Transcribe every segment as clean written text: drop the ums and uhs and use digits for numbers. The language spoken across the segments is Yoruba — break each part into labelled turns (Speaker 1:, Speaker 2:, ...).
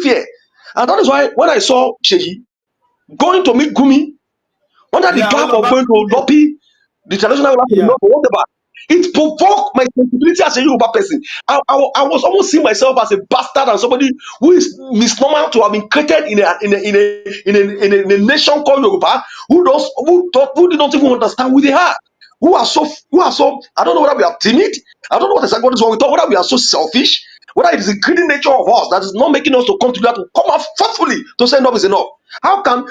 Speaker 1: fear. And that is why when I saw Sheyi going to meet Gumi under the
Speaker 2: Yeah,
Speaker 1: gap of going to
Speaker 2: yeah,
Speaker 1: lobby the traditional ruler for the
Speaker 2: yeah.
Speaker 1: north or whatever, it provoked my sensibility as a Yoruba person. I was almost seeing myself as a bastard and somebody who is misnormal to have been created in a nation called Yoruba who did not even understand who they are. Who are so I don't know whether we are timid. I don't know what is wrong with us, whether we are so selfish, whether it is the greedy nature of us that is not making us to come together to come out forcefully to say enough is enough. How can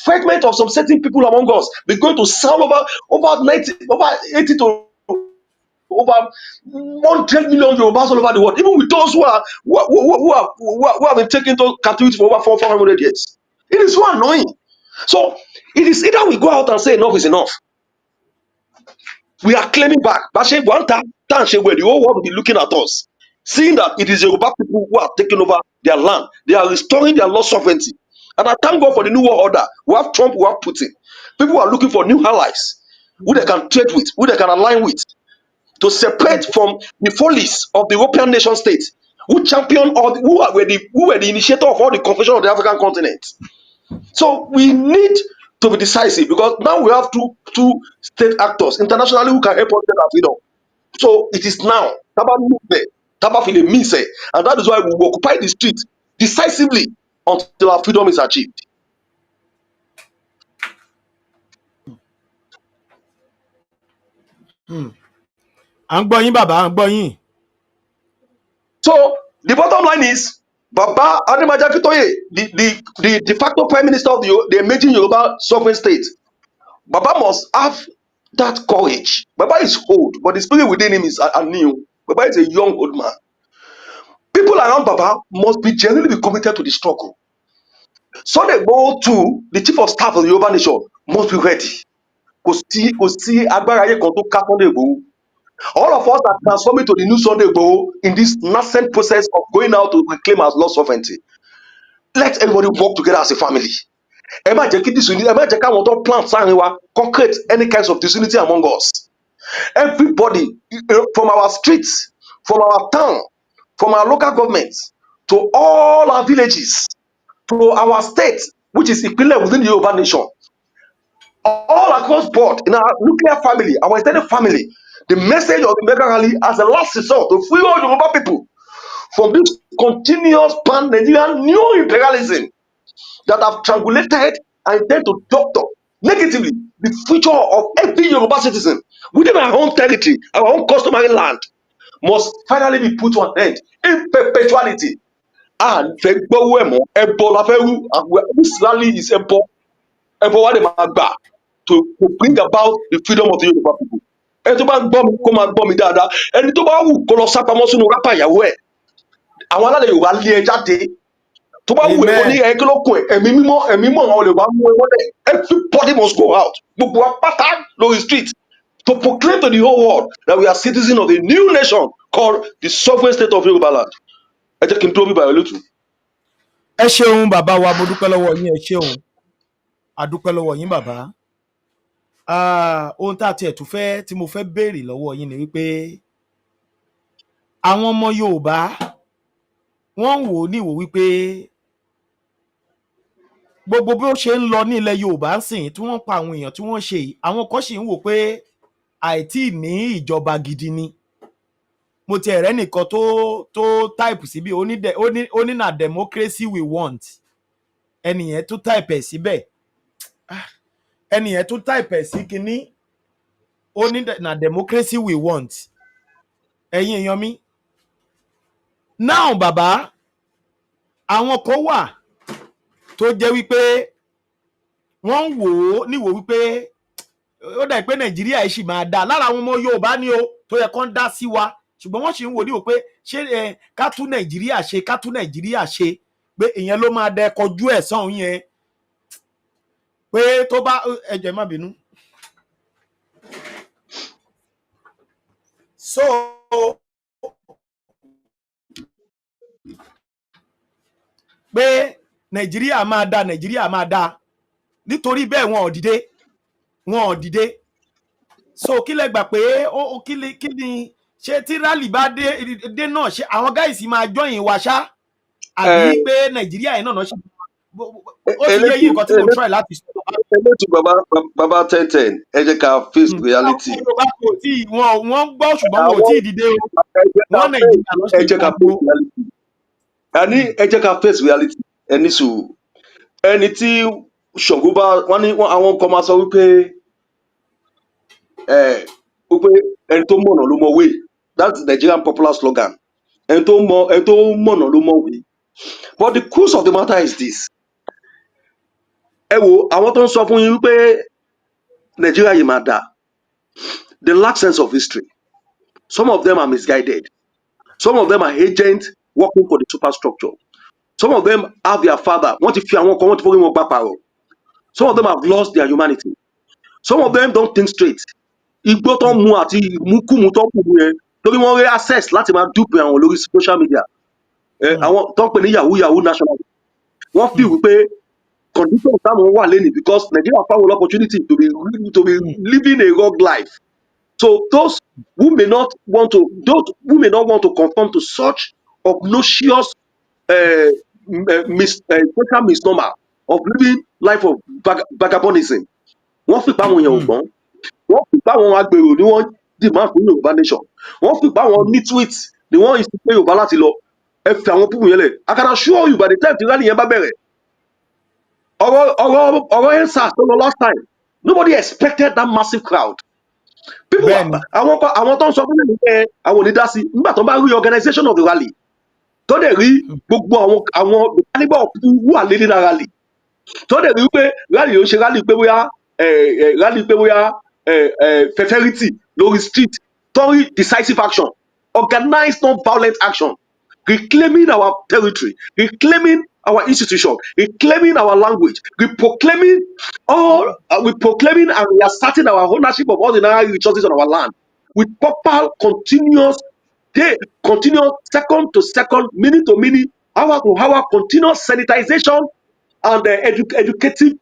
Speaker 1: fragment of some certain people among us be going to sound over 90, over 80 to over 100 million Yorubas all over the world, even with those who have been taken to captivity for over 400 years? It is so annoying. So it is either we go out and say enough is enough. We are claiming back. But one time, where the whole world will be looking at us, seeing that it is Yoruba people who are taking over their land. They are restoring their lost sovereignty. And I thank God for the new world order. We have Trump, we have Putin. People are looking for new allies who they can trade with, who they can align with, to separate from the follies of the European nation states, who champion all who were the initiator of all the confession of the African continent. So we need to be decisive because now we have two state actors internationally who can help us get our freedom. So it is now. Tabafile means, and that is why we will occupy the street decisively until our freedom is achieved.
Speaker 2: À ń gbọ́ yín bàbá, à ń gbọ́ yín.
Speaker 1: So the bottom line is, Baba Ademaja Akintoye, the de facto prime minister of the emerging Yoruba sovereign state, Baba must have that courage. Baba is old, but the spirit within him is new. Baba is a young old man. People around Baba must be genuinely be committed to the struggle. So they go to the chief of staff of the Yoruba nation must be ready. Kò sí agbára ayé kan tó ká Sunday Igboho. All of us are transforming to the new Sunday Igboho in this nascent process of going out to reclaim our lost sovereignty. Let everybody work together as a family. Ẹ má jẹ́ kí disunity, ẹ má jẹ́ káwọn tó plant sáàrin wa concrete any kinds of disunity among us. Everybody from our streets, from our town, from our local governments, to all our villages, to our state, which is Ìpínlẹ̀ within the Yoruba nation, all across board in our nuclear family, our extended family, the message of the mega rally as a last resort to free all Yoruba people from this continuous pan-Nigerian new imperialism that have triangulated and intend to doctor negatively the future of every Yoruba citizen within our own territory, our own customary land, must finally be put to an end in perpetuality. And this rally is what they might to bring about the freedom of the Yoruba people. Ẹni tó bá ń gbọ́ mi kó máa gbọ́ mi dáadáa. Ẹni tó bá wù kó lọ sápamọ́ sínú rápá ìyàwó ẹ̀. Àwọn alálẹ̀ Yorùbá lé ẹ jáde. Tó bá wù ẹ́ kó ní ẹ kí ló kún ẹ̀, ẹ̀mí mímọ́ àwọn olè wá mú ẹ wọlé. Everybody must go out. Gbogbo wa pátá lórí street to proclaim to the whole world that we are citizens of a new nation called the sovereign state of Yoruba land. Ẹ jẹ́ kí n tó bí bàyọ̀ lótú.
Speaker 2: Ẹ ṣeun bàbá wa, mo dúpẹ́ lọ́wọ́ yín, ẹ ṣeun. A dúpẹ́ lọ́wọ́ yín bàbá. Ohun tá a tiẹ̀ tún fẹ́ tí mo fẹ́ béèrè lọ́wọ́ yín ni wípé àwọn ọmọ Yorùbá wọ́n ń wò ó níwò wípé gbogbo bí ó ṣe ń lọ ní ilẹ̀ Yorùbá ń sìn tí wọ́n pa àwọn èèyàn tí wọ́n ṣe yìí, àwọn kan sì ń wò pé àìtí ní ìjọba gidi ni. Mo ti ẹ̀rẹ́ nìkan tó type síbí ó ní na democracy we want. Ẹnìyẹn tó type ẹ̀ síbẹ̀. Ẹnìyẹn tó type ẹ̀ sí kinní ó ní na democracy we want. Ẹ̀yin èèyàn mi. Now bàbá, àwọn kan wà tó jẹ́ wípé wọ́n ń wò ó níwò wípé ó dà pé Nàìjíríà yìí sì máa dá lára àwọn ọmọ Yorùbá ni ó tó yẹ kán dá sí wa, ṣùgbọ́n wọ́n sì ń wò níwò pé ṣé ká tún Nàìjíríà ṣe pé ìyẹn ló máa dẹ kọjú ẹ̀san yẹn pé tó bá ẹjẹ má bínú. So pé Nàìjíríà máa dá nítorí bẹ́ẹ̀ wọn ò dìde. So kí lẹ gbà pé kí ni ṣé tí rally bá dé náà ṣé àwọn guys máa join wa ṣá? àbí pé nàìjíríà yìí náà ṣe ó ti yé yín nǹkan tí mo try láti sọ.
Speaker 1: elétò bàbá 1010 ẹ jẹ́ ká face reality.
Speaker 2: àwọn yorùbá kò tí wọ́n gbọ́ ṣùgbọ́n wọn ò tí ì dìde o wọ́n
Speaker 1: ẹ
Speaker 2: nàìjíríà ló ṣe
Speaker 1: jẹ́ ká
Speaker 2: gbogbo.
Speaker 1: face reality. àní ẹ jẹ́ ká face reality ẹni sùúrù ẹni tí Ṣàngó bá wọ́n ní àwọn kan máa sọ wípé ẹni tó mọ̀nà ló mọ̀ wé, that's the Nigerian popular slogan. ẹni tó mọ̀nà ló mọ̀ wé. But the truth of the matter is this. ẹ wo àwọn tó ń sọ fún yín wípé Nàìjíríà yìí máa dáa, they lack sense of history. Some of them are misguided. Some of them are agents working for the superstructure. Some of them have their father. Wọ́n ti fi àwọn kan wọ́n ti forí wọn gbá pààrọ̀. Some of them have lost their humanity. Some of them don't think straight. Igbó tó ń mu àti ìmúkùmù tó ń kù yẹn torí wọ́n rí access láti máa dúpẹ́ àwọn lórí social media. Àwọn tó ń pè ní yahoo national. Wọ́n fi wípé condition táwọn wà lẹ́nìí because Nigeria found an opportunity to be living a rogue life. So those who may not want to conform to such obnoxious social misnomer of living life of vagabondism, wọ́n fi pa àwọn èèyàn ògbọ́n, wọ́n fi pa àwọn agbèrò ni wọ́n demand fún Yorùbá nation, wọ́n fi pa àwọn nitwit ni wọ́n ìsìnkú Yorùbá láti lọ ẹ fi àwọn púpù yẹn lẹ̀. I can assure you by the time tí rally yẹn bá bẹ̀rẹ̀ ọ̀rọ̀ EndSARS tó lọ last time, nobody expected that massive crowd. People àwọn tó ń sọ fún mi pé àwọn ò ní dá sí nígbà tó bá rí organization of the rally tó dẹ̀ rí gbogbo àwọn caliber of people who are leading the rally tó dẹ̀ rí pé rally ò ṣe rally pé bóyá fẹfẹrìtì lórí street tó rí decisive action, organized non-violent action, reclaiming our territory, reclaiming our institution, reclaiming our language, proclaiming and reasserting our ownership of all the natural resources on our land with proper continuous second to second, minute to minute, hour to hour, continuous sanitization and educative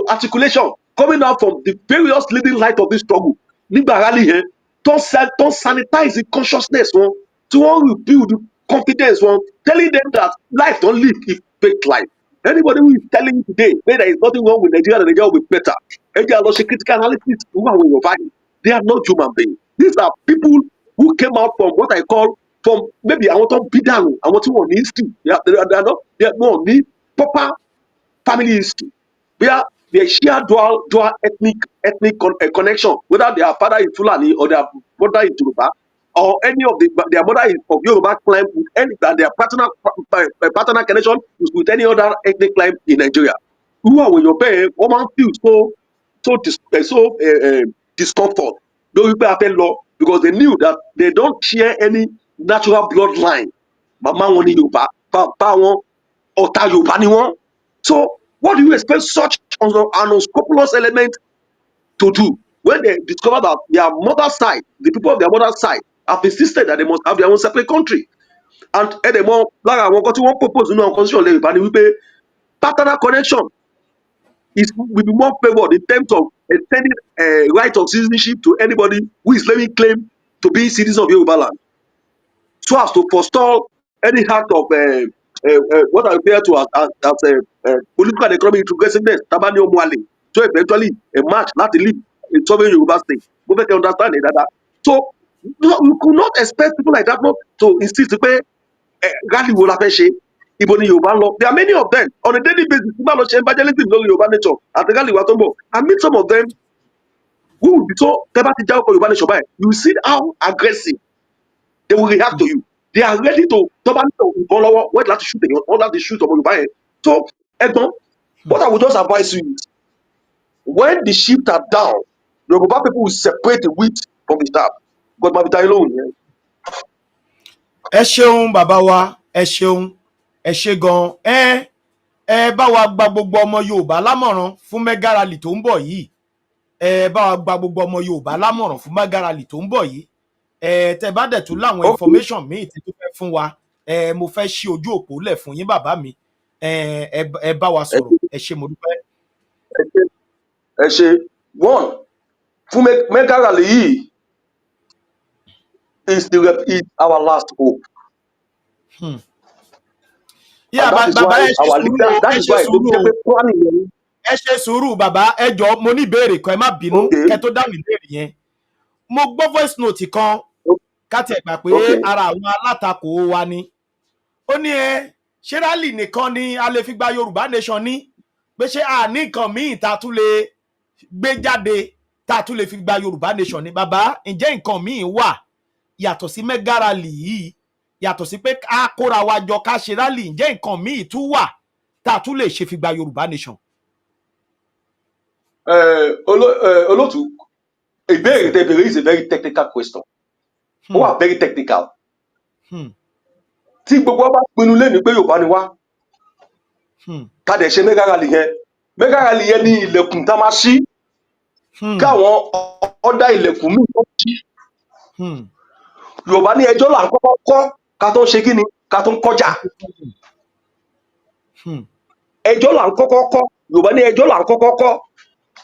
Speaker 1: articulation coming out from the various leading light of this struggle. Nígbà rally yẹn tó sanitize the consciousness wọn tí wọ́n rebuild confidence wọn, telling them that life don't live is fake life. Anybody who is telling you today there is nothing wrong with Nigeria, Nigeria will be better. Ẹ jẹ́ àlọ́ ṣe critical analysis fún àwọn èèyàn báyìí. They are not human beings. These are people who came out from what I call from maybe àwọn tó bí dànù, àwọn tí wọ́n ní history, they are not ní proper family history. They share dual ethnic connection, whether their father is Fulani or their mother is Yoruba, or any of their mother is of Yoruba clan, with any that their paternal connection is with any other ethnic clan in Nigeria. Who are when your parents woman feel so discomfort because they knew that they don't share any natural bloodline. Mama wọn ni Yorùbá, bàbá wọn ọ̀tá Yorùbá ni wọ́n. So what do you expect such an unscrupulous element to do when they discover that their mother's side, the people of their mother's side, have insisted that they must have their own separate country? And ẹ̀dẹ̀mọ́ lára àwọn kan tí wọ́n propose nínú àwọn constitution lè Yorùbá ni wípé paternal connection will be more favoured in terms of extending right of citizenship to anybody who is laying claim to be citizen of Yoruba land, so as to forestall any act of what I refer to as political and economic regressiveness, tabani omuale, so eventually a match not to live in sovereign Yoruba state. We can understand that. So you could not expect people like that not to insist to pay rally will have Ibo ni Yorùbá lọ. There are many of them on a daily basis. Evangelism lórí Yorùbá nation àti rally wa tó ń bọ̀. I meet some of them who will be so tẹ́bá ti jáwọ́ Yorùbá nation báyìí. You see how aggressive they will react to you. They are ready to tọ́ba ní ìbọn lọ́wọ́ wọ́n láti shoot èèyàn wọ́n láti shoot ọmọ Yorùbá yẹn. So ẹ̀gbọ́n, what I would just advise you is when the sheep are down, Yorùbá people will separate the wheat from the chaff. God máa fi ta yín lóhùn yẹn.
Speaker 2: Ẹ ṣeun bàbá wa, ẹ ṣeun, ẹ ṣe gan. Ẹ bá wa gba gbogbo ọmọ Yorùbá lámọ̀ràn fún mega rally tó ń bọ̀ yìí. Ẹ bá wa gba gbogbo ọmọ Yorùbá lámọ̀ràn fún mega rally tó ń bọ̀ yìí. Tẹ́ bá dẹ̀ tún láwọn information míì tí tó fẹ́ fún wa, mo fẹ́ ṣí ojú òpó lẹ̀ fún yín bàbá mi. Ẹ bá wa sọ̀rọ̀, ẹ ṣé mo dúpẹ́.
Speaker 1: Ẹ ṣé one fún mega rally yìí is our last hope.
Speaker 2: Yeah,
Speaker 1: And that is
Speaker 2: bàbá
Speaker 1: why
Speaker 2: ẹ ṣe
Speaker 1: our
Speaker 2: sùúrù o,
Speaker 1: leaders, that
Speaker 2: ẹ
Speaker 1: is
Speaker 2: ṣe
Speaker 1: why
Speaker 2: sùúrù o,
Speaker 1: planning yẹn.
Speaker 2: ẹ ṣe sùúrù bàbá, ẹ jọ̀ọ́ mo ní ìbéèrè kan, ẹ má bínú
Speaker 1: Okay.
Speaker 2: kẹ́ tó dáhùn ìbéèrè yẹn. Mo gbọ́ voice note kan ká tiẹ̀ gbà pé
Speaker 1: Okay.
Speaker 2: ara àwọn alátakò wa ni. Ó ní ṣé rally nìkan ni a lè fi gba Yorùbá nation ní, pé ṣé a ní nǹkan míì tá a tún lè gbé jáde tá a tún lè fi gba Yorùbá nation ní. Bàbá, ǹjẹ́ nǹkan míì wà yàtọ̀ sí mega rally yìí, yàtọ̀ sí pé a kóra wa jọ ká ṣe rally, ǹjẹ́ nǹkan míì tún wà tá a tún lè ṣe fi gba Yorùbá nation?
Speaker 1: Olótù, ìbéèrè tẹ́ béèrè is a very technical question. Ó wà very technical. Tí gbogbo wa bá pinnu lẹ́nu pé Yorùbá ni wá, ká dẹ̀ ṣe mega rally yẹn. Mega rally yẹn ní ilẹ̀kùn tá a máa ṣí, káwọn ọ̀dà ilẹ̀kùn míì tó ṣí. Yorùbá ní ẹjọ́ là ń kọ́kọ́ kọ́ ká tó ṣe kí ni, ká tó ń kọjá. Ẹjọ́ là ń kọ́kọ́ kọ́, Yorùbá ní ẹjọ́ là ń kọ́kọ́ kọ́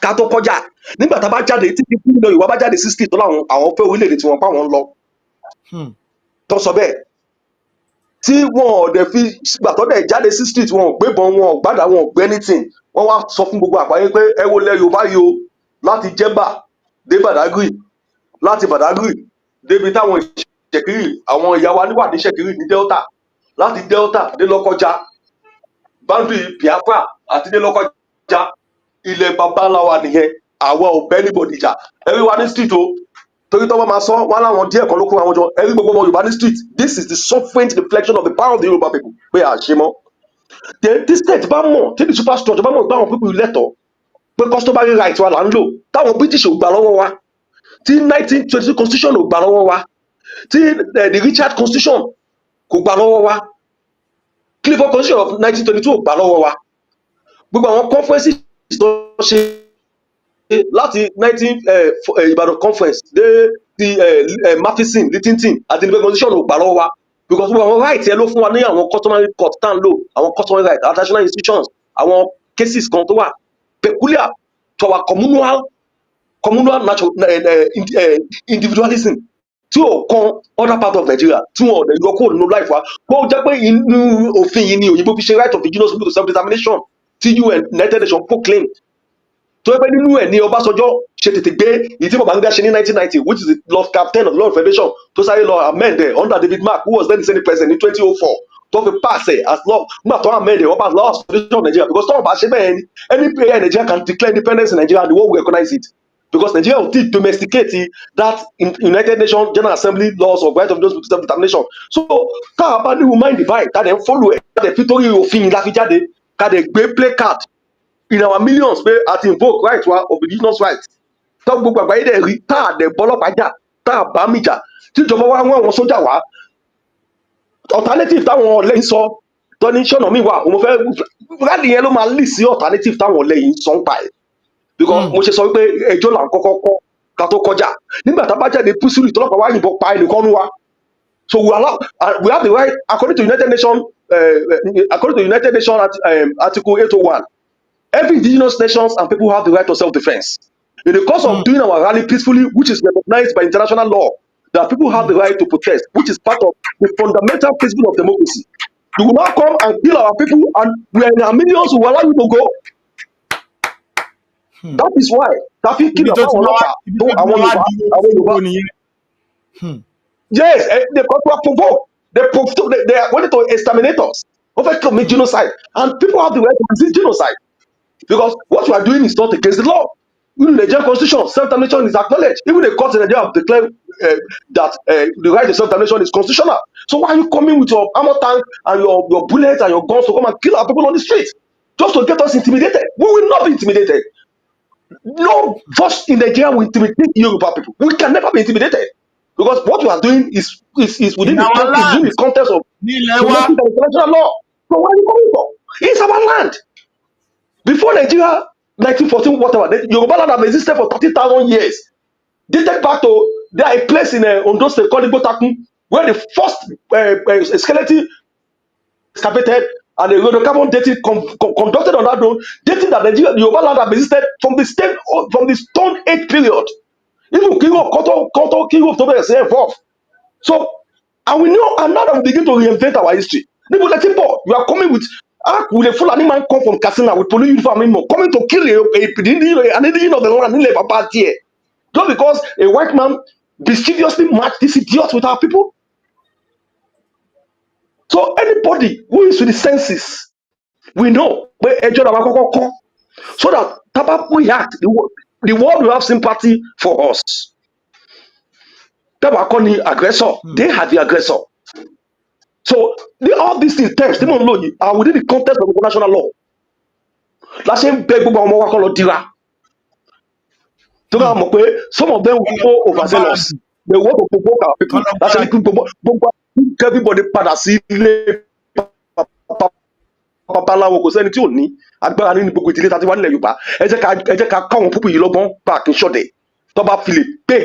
Speaker 1: ká tó kọjá. Nígbà tá a bá jáde tí kí ní Yorùbá bá jáde 60 tó láwọn àwọn fẹ́ orílẹ̀-èdè tí wọ́n pa wọ́n lọ. Tó sọ bẹ́ẹ̀. Tí wọn ò dẹ̀ fi gbàtọ́ dẹ̀ jáde 60 wọn ò gbébọn, wọn ò gbádà, wọn ò gbé anything. Wọ́n wá sọ fún gbogbo àgbáyé pé ẹ wo lẹ Yorùbá yìí o, láti Jẹ́bà dé Badagry, láti Badagry débi táwọn Ìṣẹ̀kírì, àwọn ìyá wa níwà ní Ìṣẹ̀kírì ní Delta, láti Delta dé Lọ́kọ́já, boundary Biafra àti dé Lọ́kọ́já, ilẹ̀ baba ńlá wa nìyẹn. Àwa ò bẹ́ anybody jà. Ẹ̀rí wa ní street o, torí tọ́wọ́ máa sọ wọn láwọn díẹ̀ kan ló kó àwọn jọ. Ẹ̀rí gbogbo ọmọ Yorùbá ní street. This is the sovereign reflection of the power of the Yoruba people. Pé à ṣe mọ́. Tí state bá mọ̀, tí the superstructure bá mọ̀ pé àwọn people lẹ́tọ̀ọ́, pé customary right wa là ń lò, táwọn British ò gbà lọ́wọ́ wa, tí 1922 constitution ò gbà lọ́wọ́ wa, tí the Richard constitution kò gbà lọ́wọ́ wa, Clifford constitution of 1922 ò gbà lọ́wọ́ wa, gbogbo àwọn conferences tó ṣe láti 19 Ìbàdàn conference dé ti Matheson, Littleton àti the constitution ò gbà lọ́wọ́ wa, because gbogbo àwọn right yẹn ló fún wa ní àwọn customary court tá ń lò, àwọn customary right, international institutions, àwọn cases kan tó wà peculiar to our communal natural individualism tí ò kan other part of Nigeria tí wọn ò lè yọ kúrò nínú life wa. Bó jẹ́ pé inú òfin yìí ni òyìnbó fi ṣe right of indigenous people to self-determination tí United Nations proclaim. Tó yẹ pé nínú ẹ̀ ní Ọbásanjọ́ ṣe tètè gbé èyí tí Babangida ṣe ní 1990, which is the Lord Captain of the Lord Federation, tó sáré lọ amend ẹ̀ under David Mark, who was then the Senate President ní 2004, tó fi pass ẹ̀ as law. Nígbà tó amend ẹ̀ wọ́n pass law of Federation of Nigeria, because tọ́wọ́n bá ṣe bẹ́ẹ̀ ni any player in Nigeria can declare independence in Nigeria and the world will recognize it, because Nigeria will still domesticate that United Nations General Assembly laws of right of those with self-determination. So tá a bá ní woman divide tá a dẹ̀ ń follow ẹ̀ tá a dẹ̀ fi torí òfin la fi jáde ká dẹ̀ gbé play card in our millions pé a ti invoke right wa of indigenous rights, tá gbogbo àgbáyé dẹ̀ rí, tá a dẹ̀ bọ́lọ́pàá jà, tá a bá mi jà, tí ìjọba wa wọ́n àwọn sójà wá, alternative táwọn ọ̀lẹ́yìn sọ tó ní ṣọ́nà mi wà, òun fẹ́ rally yẹn ló máa lì sí alternative táwọn ọ̀lẹ́yìn sọ ń pa ẹ̀, because mo ṣe sọ wípé ẹjọ́ là ń kọ́kọ́ kọ́ ká tó kọjá. Nígbà tá a bá jáde písùlì tọ́lọ́pàá wá yìnbọn pa ẹnìkan nú wa, so we have the right according to United Nations Article 801. Every indigenous nations and people have the right to self-defense. In the course of doing our rally peacefully, which is recognized by international law, that people have the right to protest, which is part of the fundamental principle of democracy. You will not come and kill our people, and we are in our millions who will allow you to go. That is why Tafi kill Yes, they provoke. They wanted to exterminate us. Over commit genocide, and people have the right to resist genocide, because what you are doing is not against the law. Even the Nigerian constitution, self-determination is acknowledged. Even the courts in Nigeria have declared that the right to self-determination is constitutional. So why are you coming with your armor tank and your bullets and your guns to come and kill our people on the streets just to get us intimidated? We will not be intimidated. No force in Nigeria will intimidate Yoruba people. We can never be intimidated, because what we are doing is within the context of international law. So where are you coming from? It's our land. Before Nigeria, 1914, whatever, the Yoruba land have existed for 30,000 years. Dated back to, there are a place in Ondo State called Igbotakun, where the first skeleton excavated and the radiocarbon dating conducted on that road, dating that Nigeria, the Yoruba land have existed from the Stone Age period. Even King of King of Tobe is involved. So, and we know, and now that we begin to reinvent our history, Níbo lẹ ti bọ̀? You are coming with will a Fulani man come from Katsina with police uniform coming to kill an indigenous of the land nílẹ̀ bàbá tiẹ̀. Just because a white man mischievously matched this idiot with our people. So anybody who is with the senses, we know where ẹjọ́ làwọn kọ́kọ́ kọ́, so that taba we act, the world will have sympathy for us. Taba kọ́ ni aggressor, they are the aggressor. So all these things terms they don't know are within the context of international law. Last same beg gbogbo àwọn ọmọ wa kọ́ lọ dira. So now mọ̀ pé some of them will go overzealous. They want to provoke our people. That's why gbogbo everybody padà sí ilé babaláwo kò sẹ́ni tí ò ní agbára nínú gbogbo ìdílé tàbí wà nílẹ̀ Yorùbá. Ẹ jẹ́ ká káwọn púpù yìí lọ́gbọ́n back in ṣọ̀dẹ̀. Tó bá fi lè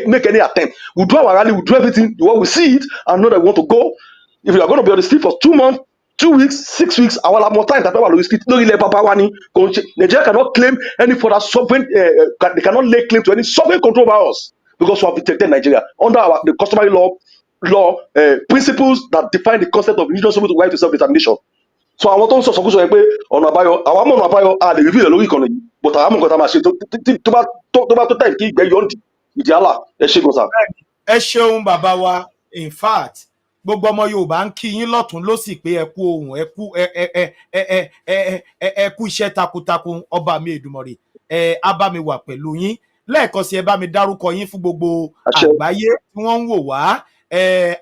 Speaker 1: make any attempt. We do our rally, we do everything. The way we see it and know that we want to go. If you are going to be on the street for 2 months, 2 weeks, 6 weeks, I will have more time. Nigeria cannot claim any further sovereign. They cannot lay claim to any sovereign control over us because we have protected Nigeria under the customary law principles that define the concept of indigenous right to self-determination. So I want to sọ sọkúsọ yẹn pé ọ̀nà àbáyọ àwọn ọmọ ọ̀nà àbáyọ a lè reveal lórí ìkànnì yìí but àwọn nǹkan tá a máa ṣe tó bá tó time kí ìgbẹ́ yọ̀ǹdì ìdí àlà ẹ ṣe gan sa.
Speaker 2: Ẹ ṣeun bàbá wa, in fact gbogbo ọmọ Yorùbá ń kí yín lọ́tún lósì pé ẹ kú ohùn, ẹ kú iṣẹ́ takuntakun, ọba mi Èdùmàrè á bá mi wà pẹ̀lú yín. Lẹ́ẹ̀kan sí ẹ bá mi dárúkọ yín fún gbogbo àgbáyé tí wọ́n ń wò wá.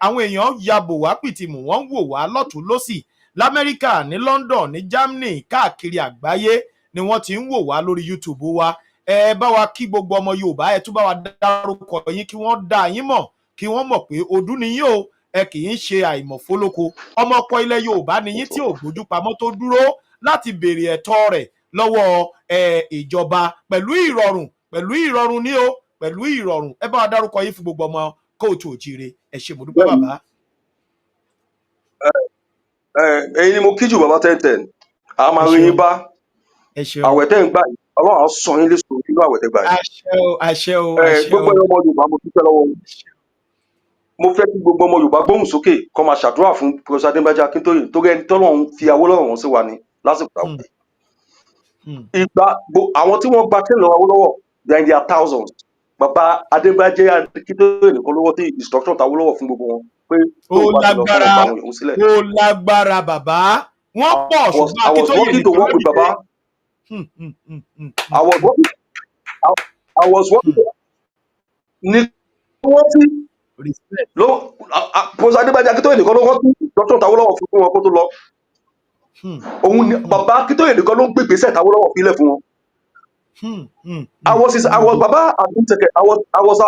Speaker 2: Àwọn èèyàn yabò wá pìtìmù, wọ́n ń wò wá lọ́tún lósì l'Amẹ́ríkà, ní London, ní Germany, káàkiri àgbáyé ni wọ́n ti ń wò wá lórí YouTube wa. Ẹ bá wa kí gbogbo ọmọ Yorùbá, ẹ tún bá wa dárúkọ yín kí wọ́n dá yín mọ̀, kí wọ́n mọ̀ pé ọdún ni yín o, ẹ kì í ṣe àìmọ̀fólóko. Ọmọ ọkọ ilẹ̀ Yorùbá ni yín tí ò gbójú pamọ́ tó dúró láti béèrè ẹ̀tọ́ rẹ̀ lọ́wọ́ ìjọba pẹ̀lú ìrọ̀rùn ni o, pẹ̀lú ìrọ̀rùn. Ẹ bá wa dárúkọ yín fún gbogbo ọmọ kóòtù òjìire. Ẹ ṣé mo dúpẹ́ bàbá.
Speaker 1: Ẹ̀yin ni mo kí jù bàbá 1010 a máa rí yín bá àwẹ̀ tẹ́ ń gbà yìí Ọlọ́run á sọ yín léṣo nínú àwẹ̀ tẹ́ gbà yìí.
Speaker 2: Àṣẹ o.
Speaker 1: Gbogbo ọmọ Yorùbá mo dúpẹ́ lọ́wọ́ wọn. Mo fẹ́ kí gbogbo ọmọ Yorùbá gbóhùn sókè kó máa ṣàdúrà fún Professor Adébánjí Akíntóyè torí ẹni tọ́lọ́run fi Awólọ́wọ̀ wọn sí wa ní lásìkò táwọn. Ìgbà àwọn tí wọ́n gba tẹ́lẹ̀ lọ́wọ́ Awólọ́wọ̀ they are in their thousands. Bàbá Adébánjí Akíntóyè nìkan lọ́wọ́ tí instruction t'Awólọ́wọ̀ fún gbogbo wọn pé
Speaker 2: ó lágbára bàbá. Wọ́n pọ̀ ṣùgbọ́n Akíntóyè nìkan ló dìde.
Speaker 1: I was working ní wọ́n tí Professor Adébánjí Akíntóyè nìkan ló wọ́n tí instruction t'Awólọ́wọ̀ fún wọn kó tó lọ. Òun ni bàbá Akíntóyè nìkan ló gbé ìgbésẹ̀ t'Awólọ́wọ̀ fi lẹ̀ fún wọn. I was Baba admin secretary. I was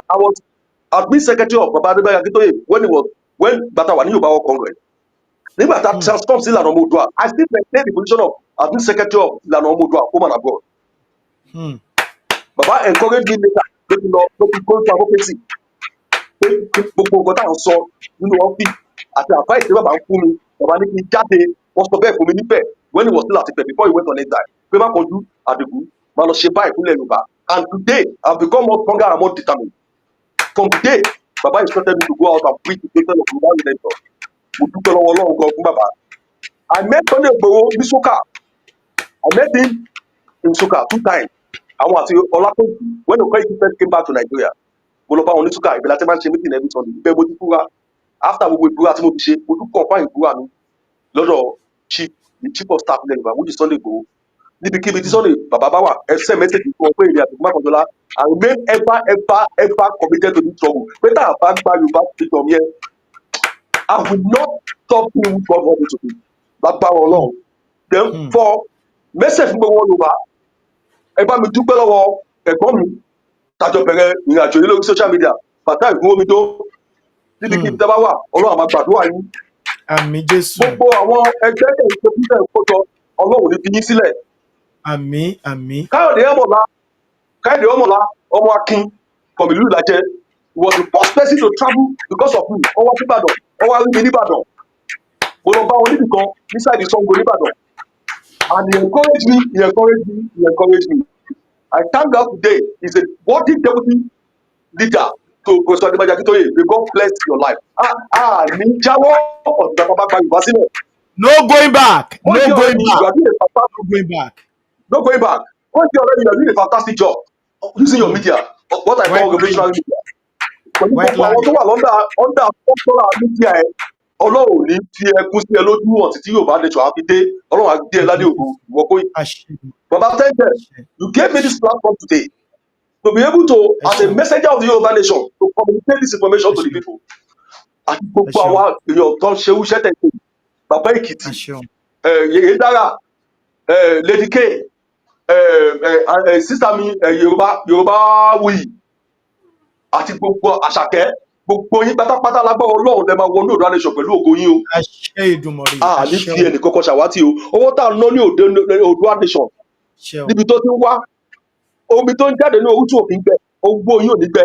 Speaker 1: admin secretary of Baba Adébánjí Akíntóyè when Bata wà ní Yorùbá World Congress. Nígbà tá transform sí ìlànà ọmọ Oòduà, I still maintain the position of admin secretary of ìlànà ọmọ Oòduà home and abroad. Baba encourage me later lórí go to advocacy. Gbogbo nǹkan tá à ń sọ nínú ọ́fíìsì àti advice tí bàbá ń fún mi, bàbá ní kí n jáde, wọ́n sọ bẹ́ẹ̀ fún mi níbẹ̀ when he was still at Ifẹ̀ before he went on exile. Pé má kọjú Àdìgún. And today I've become more stronger and more determined. From today, Baba instructed me to go out and preach the gospel of Yorùbá redemption. Mo dúpẹ́ lọ́wọ́ Ọlọ́run gan fún bàbá. I met Sunday Igboho ní Soka. I met him in Soka 2 times. Àwọn àti Ọlápẹ̀jù when Okoye first came back to Nigeria. Mo lọ bá wọn ní Soka, ìbẹ̀lẹ̀ àti máa ń ṣe meeting every Sunday. Ibẹ̀ mo ti búra. After gbogbo ìbúra tí mo ti ṣe, mo tún confirm ìbúra mi lọ́dọ̀ the chief of staff nílẹ̀ Yorùbá, which is Sunday Igboho. Níbikíbi tí Sunday bàbá bá wà ẹ send message fún ọ pé èmi àti Mákànjọ́lá I remain ever committed to this struggle. Pé tá a bá gba Yorùbá freedom yẹn, I will not stop doing what God wants me to do. Lágbára Ọlọ́run. Then for message fún gbogbo Yorùbá, ẹ bá mi dúpẹ́ lọ́wọ́ ẹ̀gbọ́n mi tàjọ bẹ̀rẹ̀ ìrìnàjò yìí lórí social media bàtà Ìgúnwómidó. Níbikíbi tí a bá wà Ọlọ́run á máa gbàdúrà yín.
Speaker 2: Àmín Jésù.
Speaker 1: Gbogbo àwọn ẹgbẹ́ ìṣèpínlẹ̀ ìkójọ Ọlọ́run ní fi yín sílẹ̀.
Speaker 2: Àmín.
Speaker 1: Káyọ̀dé Ọmọlá ọmọ Akin from ìlú Ìlàjẹ was the first person to travel because of me. Ọwọ́ Ìbàdàn, ọwọ́ Arígbé nìbàdàn. Mo lọ bá wọn níbi kan nísàlẹ̀ Ṣàngó nìbàdàn. And he encouraged me. I thank God today. He's a worthy deputy leader to Professor Adébánjí Akíntóyè. May God bless your life. Ní jáwọ́ ọ̀dùnkà bàbá gba Yorùbá sílẹ̀.
Speaker 2: No going back. No
Speaker 1: One year
Speaker 2: going
Speaker 1: already, you
Speaker 2: back.
Speaker 1: are doing a fantastic,
Speaker 2: No going back.
Speaker 1: no going back. One year already, you are doing a fantastic job of using your
Speaker 2: Hmm.
Speaker 1: media, what I
Speaker 2: White
Speaker 1: call
Speaker 2: lie.
Speaker 1: revolutionary media. Pẹ̀lú
Speaker 2: White
Speaker 1: gbogbo
Speaker 2: lie.
Speaker 1: àwọn tó wà under sponsor media ẹ̀, Ọlọ́run ò ní fi ẹkún sí ẹ lójú wọn títí yóò bá nation á fi dé. Ọlọ́run á gbé ẹ ládé ògo, ìwọ kó yìí.
Speaker 2: Àṣẹ.
Speaker 1: Baba thank them.
Speaker 2: Àṣẹ.
Speaker 1: You gave me this
Speaker 2: Àṣẹ.
Speaker 1: platform today to be able to,
Speaker 2: Ẹ
Speaker 1: as a
Speaker 2: ṣeun.
Speaker 1: messenger of the Yoruba nation, to communicate this information
Speaker 2: Ẹ
Speaker 1: to the
Speaker 2: ṣeun.
Speaker 1: people. Àti
Speaker 2: Ẹ
Speaker 1: gbogbo
Speaker 2: ṣeun.
Speaker 1: àwa èèyàn tó ń ṣe iṣẹ́ tẹ̀lé Bàbá Èkìtì,
Speaker 2: Ẹ ṣeun.
Speaker 1: Yèyé Dára, Lady K, sísá mi Yorùbá àti gbogbo Àṣàkẹ́, gbogbo yín pátápátá lágbára Ọlọ́run lẹ máa wọnú Oòduà nation pẹ̀lú ògo yín o.
Speaker 2: Àṣẹ Èdùmàrè.
Speaker 1: A ní
Speaker 2: Àṣẹ
Speaker 1: fi
Speaker 2: o.
Speaker 1: ẹnìkankan ṣàwátì o. Owó tá a ná ní Oòduà nation
Speaker 2: Àṣẹ o.
Speaker 1: níbi tó ti ń wá, omi tó ń jáde ní orúkú òfin gbẹ, owó yín ò ní gbẹ,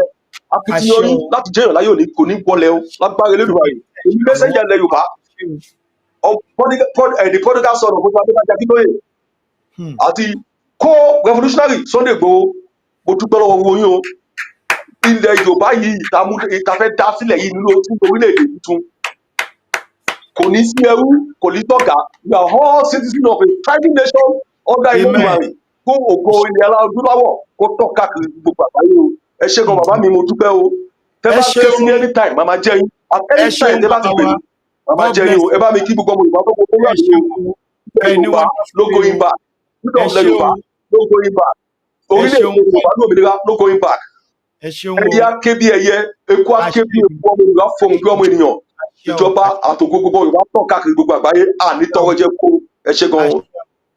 Speaker 1: akitiyan
Speaker 2: Àṣẹ
Speaker 1: yín
Speaker 2: o.
Speaker 1: láti jẹyàn láyé kò ní gbọlẹ o, lágbára Elédùmarè. Èmi mẹ́sẹ̀njà ilẹ̀ Yorùbá, the prodigal son of Gbogbo Adébájá Akíntóyè
Speaker 2: Hmm.
Speaker 1: àti co-revolutionary Sunday Igboho, mo dúpẹ́ lọ́wọ́ owó yín o. Ilẹ̀ Yorùbá yìí ta fẹ́ dá sílẹ̀ yìí nínú orílẹ̀-èdè tuntun, kò ní sí ẹrú, kò ní tọ̀gá. We are all citizens of a thriving nation under
Speaker 2: Amen.
Speaker 1: Elédùmarè. Kó ògo ilẹ̀ adúláwọ̀ kó tàn káàkiri gbogbo àgbáyé o. Ẹ ṣé gan bàbá mi, mo dúpẹ́ o. Tẹ́
Speaker 2: Ẹ
Speaker 1: bá ké sí ní
Speaker 2: ṣeun.
Speaker 1: anytime, màá máa jẹ́ yín. At
Speaker 2: Ẹ
Speaker 1: any time
Speaker 2: ṣeun
Speaker 1: tẹ́ bá ti
Speaker 2: bàbá
Speaker 1: pè
Speaker 2: wa.
Speaker 1: mí, màá máa
Speaker 2: God
Speaker 1: jẹ́ yín
Speaker 2: bless
Speaker 1: o. Ẹ bá mi kí gbogbo ọmọ Yorùbá tó gbogbo
Speaker 2: ẹ
Speaker 1: wà nínú
Speaker 2: ṣeun.
Speaker 1: ilẹ̀
Speaker 2: Ẹni
Speaker 1: Yorùbá,
Speaker 2: wonderful
Speaker 1: no
Speaker 2: day
Speaker 1: going
Speaker 2: o.
Speaker 1: back. Freedom
Speaker 2: Ẹ
Speaker 1: ilẹ̀
Speaker 2: ṣe
Speaker 1: Yorùbá,
Speaker 2: o.
Speaker 1: no going back.
Speaker 2: Ẹ
Speaker 1: Orílẹ̀-èdè
Speaker 2: ṣeun.
Speaker 1: Yorùbá ní òmìnira, no going back.
Speaker 2: Ẹ ṣeun
Speaker 1: Ẹyẹ
Speaker 2: o.
Speaker 1: á ké bí ẹyẹ, eku á ké
Speaker 2: Àṣẹ
Speaker 1: bí eku,
Speaker 2: Èdùmàrè.
Speaker 1: ọmọ Yorùbá fọhùn bí ọmọ ènìyàn.
Speaker 2: Àṣẹ o.
Speaker 1: Ìjọba àtògo gbogbo Yorùbá tàn káàkiri gbogbo àgbáyé, àní tọrọ jẹ kó. Ẹ ṣé gan o.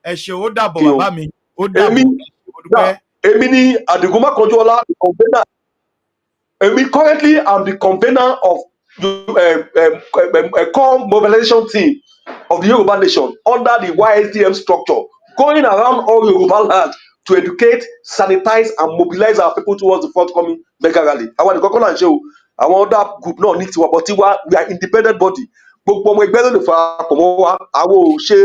Speaker 2: Ẹ ṣe ó dàbọ̀
Speaker 1: Kí o.
Speaker 2: bàbá mi. Ó
Speaker 1: Èmi
Speaker 2: dàbọ̀. Mo dúpẹ́.
Speaker 1: èmi ni Àdìgún Mákanjúọlá, the convener. Èmi currently am the convener of a core mobilization team of the Yoruba nation under the YSDM structure, going around all Yoruba land to educate, sanitize and mobilize our people towards the forthcoming mega rally. Àwọn nìkan kọ́ là ń ṣe o, àwọn other group náà ní tiwa, but tiwa we are independent body. Gbogbo ọmọ ẹgbẹ́ ló lè farapọ̀ mọ́ wa, àwọn ò ṣe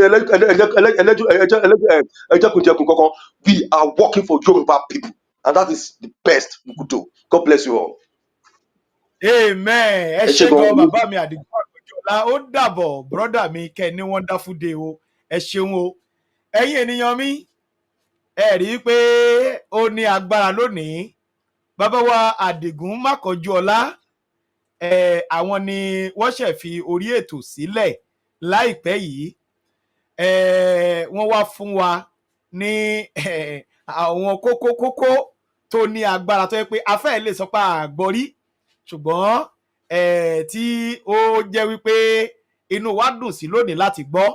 Speaker 1: ẹlẹ́jẹ̀kùnjẹkùn kankan. We are working for Yoruba people, and that is the best we could do. God bless you all.
Speaker 2: Amen. Ẹ
Speaker 1: Ẹ ṣé
Speaker 2: ṣe
Speaker 1: gan
Speaker 2: gan
Speaker 1: o.
Speaker 2: bàbá mi Àdìgún Mákanjúọlá. Ó dàbọ̀ brọ́dà mi kẹ́ ní wonderful day o. Ẹ ṣeun o. Ẹ̀yin ènìyàn mi, ẹ rí i pé ó ní agbára lónìí. Bàbá wa Àdìgún Mákanjúọlá, àwọn ni wọ́n ṣẹ̀ fi orí ètò sílẹ̀ láìpẹ́ yìí. Wọ́n wá fún wa ní àwọn kókó tó ní agbára tó yẹ pé a fẹ́ lè sọ pé àgbọ̀rí, ṣùgbọ́n tí ó jẹ́ wípé inú wa dùn sí lónìí láti gbọ́.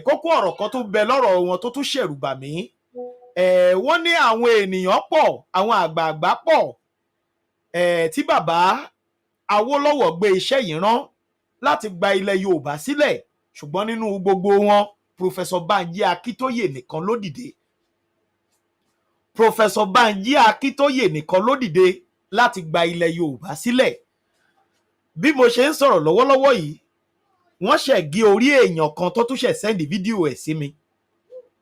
Speaker 2: Kókó ọ̀rọ̀ kan tó bẹ lọ́rọ̀ wọn tó tún ṣẹ̀rù bà mí. Wọ́n ní àwọn ènìyàn pọ̀, àwọn àgbààgbà pọ̀ tí bàbá Awólọ́wọ̀ gbé iṣẹ́ yìí rán láti gba ilẹ̀ Yorùbá sílẹ̀, ṣùgbọ́n nínú gbogbo wọn Professor Banji Akíntóyè nìkan ló dìde. Professor Banji Akíntóyè nìkan ló dìde láti gba ilẹ̀ Yorùbá sílẹ̀. Bí mo ṣe ń sọ̀rọ̀ lọ́wọ́lọ́wọ́ yìí, wọ́n ṣẹ̀ gé orí èèyàn kan tó tún ṣẹ̀ sẹ́ndì fídíò ẹ̀ sí mi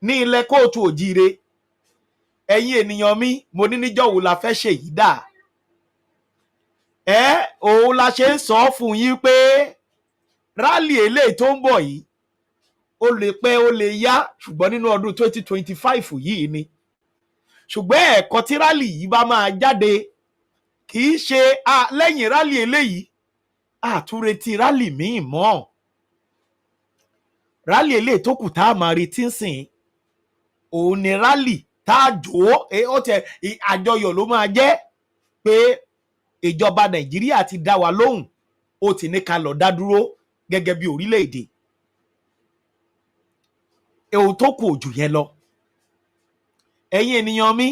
Speaker 2: ní ilẹ̀ kóòtù òjíire. Ẹ̀yin ènìyàn mi, mo ní níjọ́ wo la fẹ́ ṣe yìí dà? Òun la ṣe ń sọ fún yín pé rálì eléyìí tó ń bọ̀ yìí ó lè pẹ́ ó lè yá, ṣùgbọ́n nínú ọdún 2025 yìí ni. Ṣùgbọ́n ẹ̀kọ́ tí rálì yìí bá máa jáde kì í ṣe lẹ́yìn rálì eléyìí àtúretí rálì míì mọ́. Rálì eléyìí tó kù tá a máa retí ń sìn òun ni rálì tá a jò ó tẹ àjọyọ̀ ló máa jẹ́ pé ìjọba Nàìjíríà ti dá wa lóhùn, ó ti ní ká lọ dá dúró gẹ́gẹ́ bí orílẹ̀-èdè. Ohun tó kù jù yẹn lọ. Ẹ̀yin ènìyàn mi,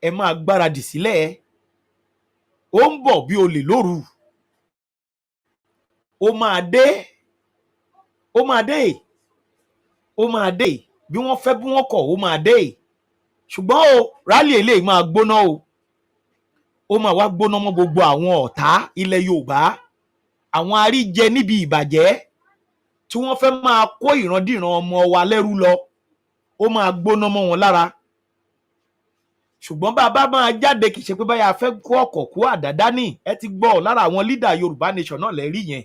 Speaker 2: ẹ máa gbáradì sílẹ̀. Ó ń bọ̀ bí olè lóru. Ó máa dé. Ó máa dé. Ó máa dé. Bí wọ́n fẹ́ bí wọ́n kọ̀, ó máa dé. Ṣùgbọ́n o, rálì eléyìí máa gbóná o. Ó máa wá gbóná mọ́ gbogbo àwọn ọ̀tá ilẹ̀ Yorùbá. Àwọn aríjẹ níbi ìbàjẹ́ tí wọ́n fẹ́ máa kó ìrandíran ọmọ wa lẹ́rú lọ. Ó máa gbóná mọ́ wọn lára. Ṣùgbọ́n bàbá máa jáde kì í ṣe pé báyà fẹ́ kó ọkọ̀ kó àdá dání. Ẹ ti gbọ́ lára àwọn leader Yorùbá nation náà lẹ́rí yẹn.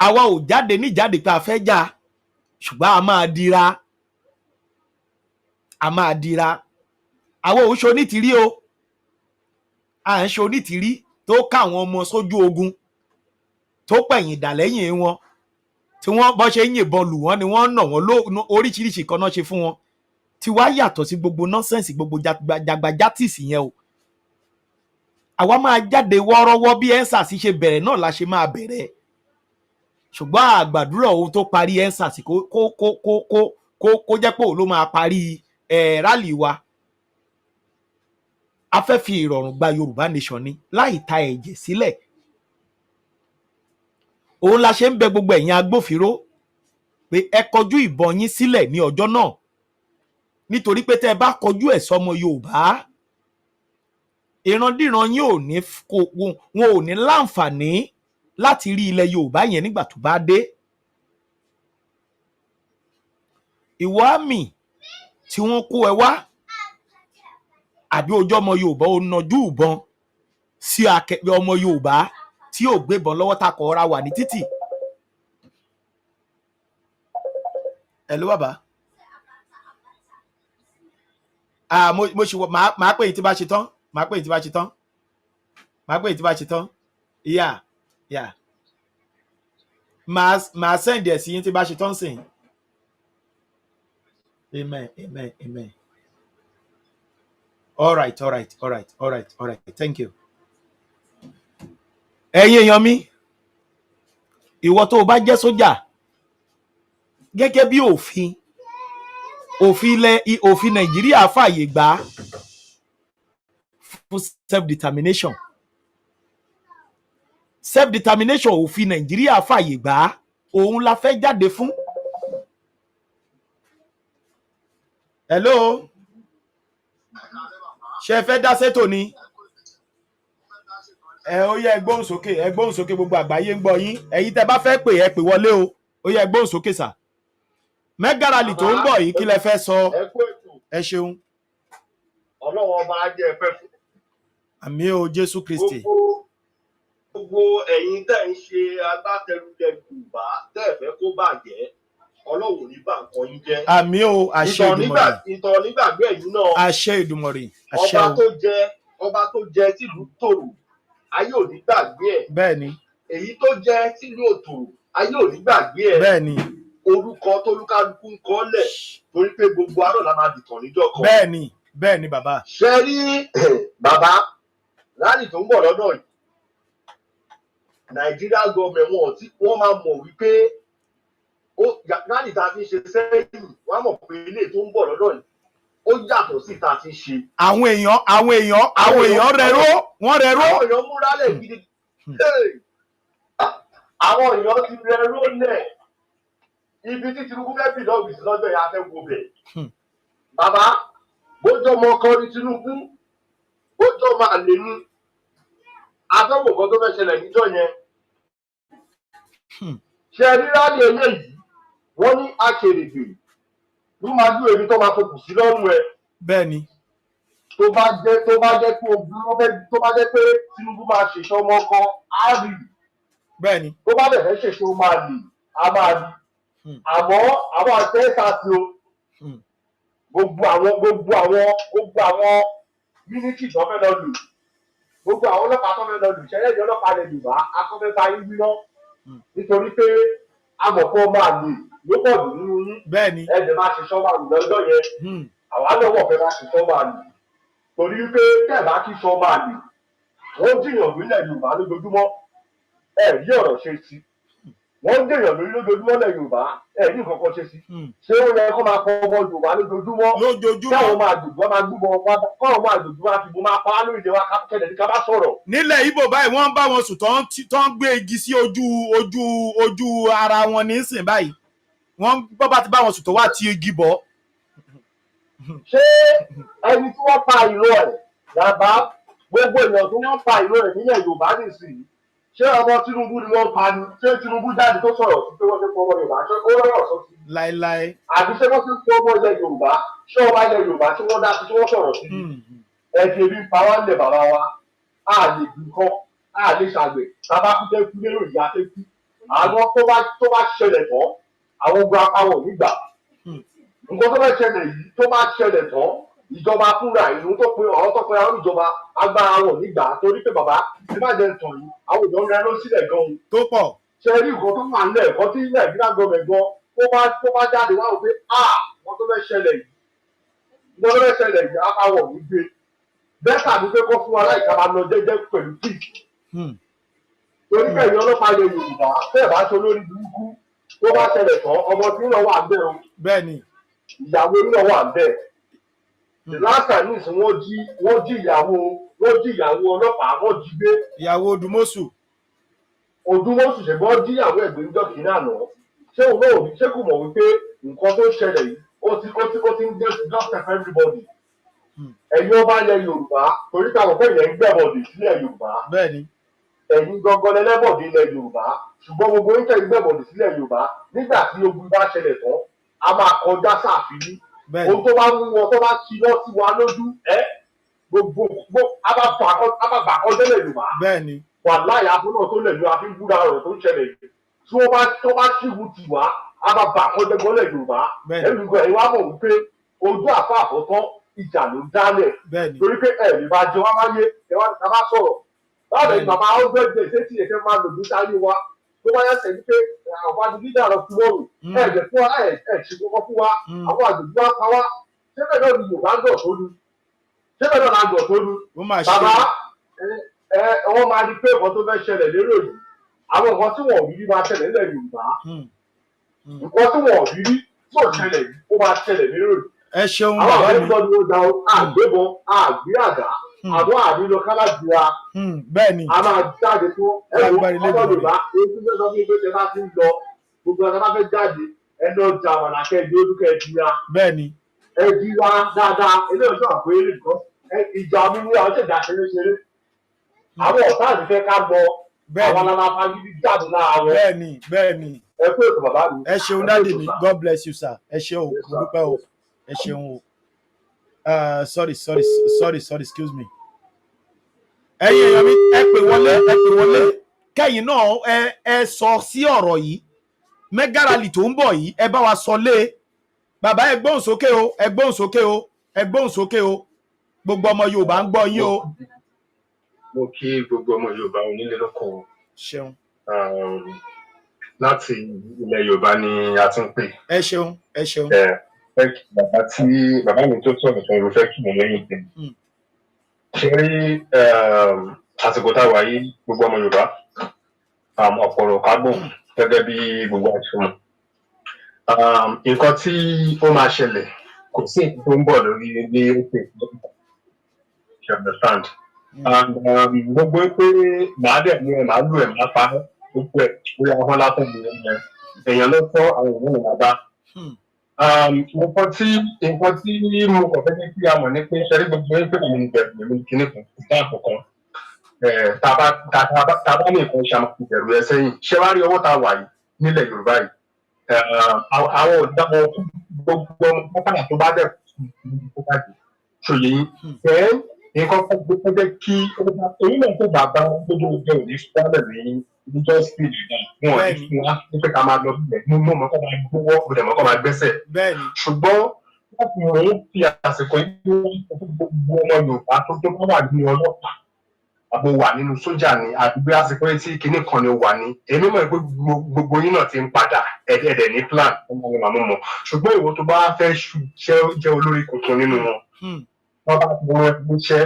Speaker 2: àwa ò jáde níjáde pé a fẹ́ jà ṣùgbọ́n a máa dira àwa ò ṣe onítìrí o à ń ṣe onítìrí tó ká àwọn ọmọ sójú ogun tó pẹ̀yìn dà lẹ́yìn wọn tí wọ́n bọ́ ṣe ń yìnbọn lù wọ́n ni wọ́n nà wọ́n oríṣiríṣi kan náà ṣe fún wọn tí wàá yàtọ̀ sí gbogbo nọ́sẹ̀nsì gbogbo jàgbàjátìsì yẹn o àwa máa jáde wọ́ọ́rọ́wọ́ bí EndSARS ṣe bẹ̀rẹ̀ náà la ṣe máa bẹ̀rẹ̀ ṣùgbọ́n àgbàdúrà ohun tó parí EndSARS kó jẹ́ pé òun ló máa parí rálì wa a fẹ́ fi ìrọ̀rùn gba Yorùbá nation ni láì ta ẹ̀jẹ̀ sílẹ̀ òun la ṣe ń bẹ gbogbo ẹ̀yin agbófinró pé ẹ kọjú ìbọn yín sílẹ̀ ní ọjọ́ náà nítorí pé tẹ́ ẹ bá kọjú ẹ̀ sọmọ Yorùbá ìrandíran yín wọn ò ní láǹfààní láti rí ilẹ̀ Yorùbá yẹn nígbà tó bá dé ìwọ àmì tí wọ́n kó ẹ wá àbí ojú ọmọ Yorùbá ó nàjú ìbọn sí akẹgbẹ́ ọmọ Yorùbá tí yóò gbébọn lọ́wọ́ takọ̀ ọ̀ra wà ní títì. Hello bàbá mo ṣe wọ máa pè yín tí bá ṣe tán yeah máa send ẹ̀ sí yín tí bá ṣe tán sìn. Amen. All right. Thank you. Ẹ̀yin èèyàn mi, ìwọ tó o bá jẹ́ sójà, gẹ́gẹ́ bí òfin Nàìjíríà fààyè gbà fún self-determination. Self-determination òfin Nàìjíríà fààyè gbà òun la fẹ́ jáde fún. Hello? Ṣé fẹ́ dá sétò ni? Ó yẹ ẹ gbóhùn sókè gbogbo àgbáyé ń gbọ́ yín. Ẹ̀yin tẹ́ bá fẹ́ pè ẹ pè wọlé o. Ó yẹ ẹ gbóhùn sókè sà. Mega Rally tó ń bọ̀ yìí kí lẹ fẹ́ sọ? Ẹ ṣeun.
Speaker 1: Ọlọ́run ọba á jẹ́ ẹ pẹ́ fún.
Speaker 2: Àmín o Jésù Kristi.
Speaker 1: Gbogbo ẹ̀yin tẹ́ ń ṣe agbátẹrù Yorùbá tẹ́ ẹ fẹ́ kó bàjẹ́. Ọlọ́run ní bá nǹkan yín jẹ́.
Speaker 2: Àmín o àṣẹ Èdùmàrè.
Speaker 1: Ìtàn nígbàgbé ẹ̀yin náà.
Speaker 2: Àṣẹ Èdùmàrè. Àṣẹ o.
Speaker 1: Ọba tó jẹ tìlú tòrò ayé ò ní gbàgbé ẹ̀.
Speaker 2: Bẹ́ẹ̀ni.
Speaker 1: Èyí tó jẹ tìlú òtòrò ayé ò ní gbàgbé ẹ̀.
Speaker 2: Bẹ́ẹ̀ni.
Speaker 1: Orúkọ tólúkálukú ń kọ́ lẹ̀ torí pé gbogbo arọ̀ la máa dìtàn níjọ́ kan.
Speaker 2: Bẹ́ẹ̀ni bàbá.
Speaker 1: Ṣé rí bàbá rálì tó ń bọ̀ lọ́nà yìí Nàìjíríà gọọmẹ̀ntì wọ́n máa mọ̀ wípé rálì tá a ti ṣe sẹ́yìn wọ́n á mọ̀ pé ilé tó ń bọ̀ lọ́nà yìí ó yàtọ̀ sí tá a ti ṣe. Àwọn èèyàn rẹ̀rọ. Àwọn èèyàn múra lẹ̀ gidi. Àwọn èèyàn ti rẹ̀rọ lẹ̀. Ibi tí Tinubu fẹ́ bì lọ́wọ́ sí lọ́jọ́ yẹn a fẹ́ wo bẹ̀. Bàbá bójú ọmọ kan ní Tinubu bójú ọmọ àlè ní afẹ́wò kan tó fẹ́ ṣẹlẹ̀ níjọ́ yẹn. Ṣé rí rálì eléyìí wọ́n ní akèrègbè ló máa dúró ibi tó máa fokùn sí lọ́rùn ẹ̀.
Speaker 2: Bẹ́ẹ̀ni.
Speaker 1: Tó bá jẹ́ pé tó bá jẹ́ pé Tinubu máa ṣèṣe ọmọ kan á rí.
Speaker 2: Bẹ́ẹ̀ni.
Speaker 1: Tó bá bẹ̀rẹ̀ ṣèṣe ó máa lè á máa rí. Àmọ́ àwọn àti EndSARS o gbogbo àwọn mínísítì tó fẹ́ lọ lù gbogbo àwọn ọlọ́pàá tó fẹ́ lọ lù ṣẹlẹ̀ ìjọ ọlọ́pàá lè lù wá akọ́fẹ́ bá yín wíná nítorí pé amọ̀pọ̀ máa lè ló pọ̀ jù nínú yín.
Speaker 2: Bẹ́ẹ̀ni.
Speaker 1: Ẹ̀jẹ̀ máa ṣe sọ́wọ́ àlù lọ́jọ́ yẹn àwa náà wọ̀ fẹ́ máa ṣe sọ́wọ́ àlù torí pé tẹ̀ bá kí sọ́wọ́ àlù wọ́n jìyàn nílẹ̀ Yorùbá lójoojúmọ́ ẹ̀ rí ọ̀rọ̀ ṣe sí wọ́n jìyàn lórí lójoojúmọ́ lẹ̀ Yorùbá ẹ̀ ní nǹkan kan ṣe sí ṣé ó yẹ kó máa fọ ọmọ Yorùbá lójoojúmọ́ káwọn máa dùdú wọn máa gbúbọ káwọn máa dùdú wọn fi bó máa pa á lórí ilé wa kẹ́lẹ̀ ní ká bá sọ̀rọ̀.
Speaker 2: Nílẹ̀ Ìgbò báyìí wọ́n ń bá wọn sùn tó ń gbé igi sí ojú ara wọn nísìn báyìí wọ́n bọ́ bá ti bá wọn sùn tó wá ti igi bọ̀.
Speaker 1: Ṣé ẹni tí wọ́n pa ìró ẹ̀ yàbá gbogbo èèyàn tí wọ́n pa ìró ẹ̀ nílẹ̀ Yorùbá nìsín ṣé ọmọ Tinubu ni wọ́n pa ni ṣé Tinubu jáde tó sọ̀rọ̀ sí pé wọ́n ti pọ̀ ọmọ Yorùbá ṣé ó rọrọ̀ sọ sí.
Speaker 2: Láíláí.
Speaker 1: Àbí ṣé wọ́n ti pọ̀ ọmọ ilẹ̀ Yorùbá ṣé ọba ilẹ̀ Yorùbá tí wọ́n dá sí tí wọ́n sọ̀rọ̀ sí. Ẹ̀jẹ̀ bí pa wá lẹ̀ bàbá wa a lè dùn kọ́ a lè ṣàgbẹ̀ tábà kú tẹ́ kú lérò ìyá tẹ́ kú
Speaker 3: àwọn tó bá ṣẹlẹ̀ tán àwọn ogun apáwọ̀ nígbà nǹkan tó bá ṣẹlẹ̀ yìí tó bá ṣẹlẹ̀ tán ìjọba fúnra ìlú tó pe ọ̀rọ̀ tó pe àwọn ìjọba agbára wọn nígbà torí pé bàbá ẹ má jẹ́ ntàn yìí àwọn èèyàn rẹ ló sílẹ̀ gan-an
Speaker 2: tó pọ̀
Speaker 3: ṣe rí nǹkan tó wà nílẹ̀ ẹ̀kọ́ tí nàìjíríà gọọmẹ̀ gan tó bá jáde wá wò pé wọ́n tó fẹ́ ṣẹlẹ̀ yìí apáwọ̀ ní gbé bẹ́ẹ̀ tàbí pé kó fún wa láìka máa lọ jẹ́jẹ́ pẹ̀lú tíì torí pé ìyẹn ọlọ́pàá ilẹ̀ yorùbá bẹ́ẹ̀ bá ṣe olórí burúkú tó bá ṣẹlẹ̀ tán ọmọ tí ń lọ wà ń bẹ̀ o
Speaker 2: bẹ́ẹ̀ ni
Speaker 3: ìyàwó ń lọ wà ń bẹ̀ last time ní ìsìn wọ́n jí ìyàwó ọlọ́pàá wọ́n jí gbé
Speaker 2: ìyàwó Odùmọ̀ṣù
Speaker 3: ṣùgbọ́n jí àwọn ẹ̀gbẹ́ ń jọ́kì náà nà ṣé òun náà ní ṣé kò mọ̀ wípé nǹkan tó ṣẹlẹ̀ yìí ó ti ń jẹ́ just for everybody ẹ̀yin ọba ilẹ̀ yorùbá torí táwọn fẹ́ yẹn ń gbẹ̀bọ̀dì sílẹ̀ yorùbá
Speaker 2: bẹ́ẹ̀ ni
Speaker 3: ẹ̀yin gangan lẹ́lẹ́bọ̀dì ilẹ̀ yorùbá ṣùgbọ́n gbogbo ń tẹ̀ gbẹ̀bọ̀dì sílẹ̀ yorùbá nígbà tí ogun bá ṣẹlẹ̀ tán a máa kọjá sáàfin ohun tó bá mú wọn tó bá ṣiná sí wa lójú gbogbo a bá bà kọjá lẹ̀ yorùbá
Speaker 2: bẹ́ẹ̀ ni
Speaker 3: wà láyà abúlé tó lẹ̀ yorùbá fi ń búra ọ̀rọ̀ tó ń ṣẹlẹ̀ yìí tí wọ́n bá ṣìwù tì wá a bá bà kọjá lẹ̀ yorùbá ẹ̀rùngàn ẹ̀yin wá mọ̀ wípé ojú àfa àfọ́tán ìjà ló dálẹ̀ torí pé ẹ̀mí bá jẹ wá wáyé ẹ wá ká bá sọ̀rọ̀ báwo ni bàbá ọgbẹ́ gbé ṣé tí èké máa lòdì sáyé wa tó bá yẹsẹ̀ ní pé àwọn adigunjà lọ fún lóru ẹ̀jẹ̀ fún wa ṣe kọ́kọ́ fún wa àwọn àgbègbè wa pa wá ṣé bẹ́ẹ̀ náà ni yorùbá ń dọ̀ tó lu ṣé bẹ́ẹ̀ náà la dọ̀ tó lu bàbá wọ́n máa di pé nǹkan tó fẹ́ ṣẹlẹ̀ lérò yìí àwọn nǹkan tí wọ́n rí máa ṣẹlẹ̀ nílẹ̀ yorùbá nǹkan tí wọ́n rí tó ṣẹlẹ̀ yìí ó máa ṣẹlẹ̀ lérò yìí
Speaker 2: ẹ ṣeun
Speaker 3: àwọn àwọn ẹgbẹ́ ni ó da àgbébọn àgbé àdá àwọn àbílọ kálábìra
Speaker 2: bẹ́ẹ̀ ni
Speaker 3: a máa jáde fún ẹ̀rọ ọmọ yorùbá èyí tó fẹ́ sọ fún ìgbésẹ̀ bá ti ń lọ gbogbo ẹ̀ka bá fẹ́ jáde ẹni ọjà àmàlàkẹ́ ẹ̀dí olúkẹ́ ẹ̀díra
Speaker 2: bẹ́ẹ̀ ni
Speaker 3: ẹ̀díra dáadáa eléyìí tó àpò eré nǹkan ìjà mi ní àwọn ṣèjà ṣeré àwọn ọ̀tá àti fẹ́ ká lọ àwọn alámàfà yìí jáde lára wọn
Speaker 2: bẹ́ẹ̀ ni
Speaker 3: ẹ kú ètò bàbá mi
Speaker 2: ẹ ṣeun dáàdì mi God bless you sir ẹ ṣeun mo dúpẹ́ o ẹ ṣeun o sorry excuse me ẹ̀yin èèyàn mi ẹ pè wọlé kẹ́yìn náà ẹ sọ sí ọ̀rọ̀ yìí mega rally tó ń bọ̀ yìí ẹ bá wa sọ lé bàbá ẹ gbóhùn sókè o ẹ gbóhùn sókè o ẹ gbóhùn sókè o gbogbo ọmọ Yorùbá ń gbọ́ yín o.
Speaker 4: mo kí gbogbo ọmọ Yorùbá onílé lóko
Speaker 2: ṣeun
Speaker 4: láti ilẹ̀ Yorùbá ni a ti ń pè.
Speaker 2: ẹ ṣeun
Speaker 4: bàbá mi tó sọ̀rọ̀ tó ń ro fẹ́ kí mi lẹ́yìn tẹ̀. ṣe rí àsìkò tá a wà yìí gbogbo ọmọ Yorùbá ọ̀pọ̀lọpọ̀ kágbó gẹ́gẹ́ bí gbogbo àṣùmọ̀. nǹkan tí ó máa ṣẹlẹ̀ kò sí èyí tó ń bọ̀ lórí ilé òkè you understand. gbogbo pé màá dẹ̀ mú ẹ màá lù ẹ màá pa gbogbo ẹ bóyá wọn látọ̀ mi èèyàn ló tọ́ àwọn èèyàn lè bá. nǹkan tí mo kàn fẹ́ kí a mọ̀ ní pé ṣẹ́rí gbogbo ẹ pé mi bẹ̀rù mi kíní kan ìdá àkọ́kọ́ tàbá ní nǹkan ṣàmù ìbẹ̀rù ẹ sẹ́yìn ṣé wàá rí ọwọ́ tá a wà yìí nílẹ̀ Yorùbá yìí àwọn ọ̀dọ́ gbogbo pápá tó bá dẹ̀ kó bàjẹ́ ṣòye yín nǹkan kan gbogbo jẹ́ kí èyí náà tó bàbá gbogbo ọjọ́ òní fúnlẹ̀ ní níjọ́ speed náà wọn ò ní fún wa nípa ká máa lọ sílẹ̀ nínú mọ́kọ́ máa gbówó ọ̀dẹ̀ mọ́kọ́ máa gbẹ́sẹ̀ ṣùgbọ́n láti mọ̀ ń fi àsìkò yìí gbogbo ọmọ Yorùbá tó bá wà nínú ọlọ́pàá àbò wà nínú sójà ni àti bí àsìkò yìí tí kinní kan ni wà ní èmi mọ̀ pé gbogbo yín náà ti ń padà ẹ̀dẹ̀ ní plan ọmọ mi màmú mọ̀ ṣùgbọ́n ìwọ tó bá fẹ́ jẹ́ olórí tuntun nínú wọn wọ́n bá ti wọ́n níṣẹ́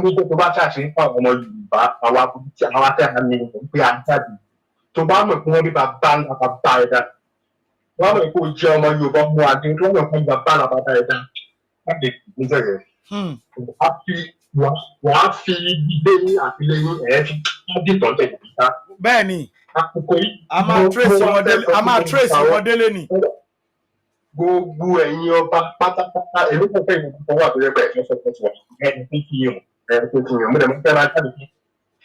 Speaker 4: ní tó bá ṣàṣe fún àwọn ọmọ Yorùbá àwọn atẹ́hà ní pé a jáde tó bá mọ̀ pé wọ́n bí bàbá ńlá bàbá ẹ̀dá wọ́n mọ̀ pé ó jẹ́ ọmọ Yorùbá mú adé tó mọ̀ pé bàbá ńlá bàbá ẹ̀dá láti níjọ́ yẹn wọ́n á fi ilé ní àtìlẹ́yìn ẹ̀ẹ́dì láti tọ́jú ìgbìta.
Speaker 2: bẹ́ẹ̀ni
Speaker 4: àkókò yìí
Speaker 2: a máa trace wọn délé ni.
Speaker 4: gbogbo ẹ̀yin ọba pátápátá èmi kò fẹ́ ìwé púpọ̀ wà tó yẹ pé ẹ̀fọ́ sọ́kọ́ tí wọ́n ẹni tó fi hàn mo dẹ̀ mọ́ fẹ́ máa jáde fún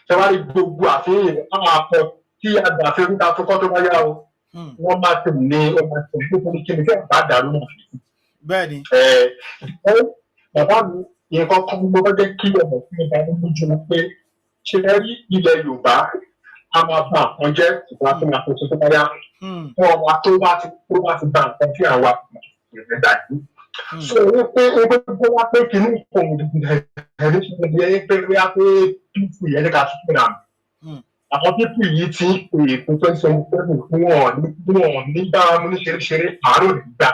Speaker 4: ṣé wàá rí gbogbo àfihàn àwọn akọ tí àgbàfẹ́ ń ta fúkọ́ tó bá yá o wọ́n máa tẹ̀ ní ọmọ ìṣẹ̀lẹ̀ tó fún kí ni fẹ́ bá dàrú náà.
Speaker 2: bẹ́ẹ̀ni.
Speaker 4: bàbá mi nǹkan kan mo fẹ́ jẹ́ kí ọmọ fún mi bá ní lójú pé ṣe rí ilẹ̀ Yorùbá a máa bá nǹkan jẹ́ ìgbà tó máa tuntun tó bá yá fún ọmọ tó bá ti bá nǹkan tí àwa ìrìn dàjú. So wípé wá pé kìíní kò ẹni ṣe ní ẹni pé wíwá pé pípù yẹn ní ká tún pè náà. Àwọn pípù yìí ti ń pè é fún 2027 fún wọn ní dáhùn ní ṣeré àárò nígbà.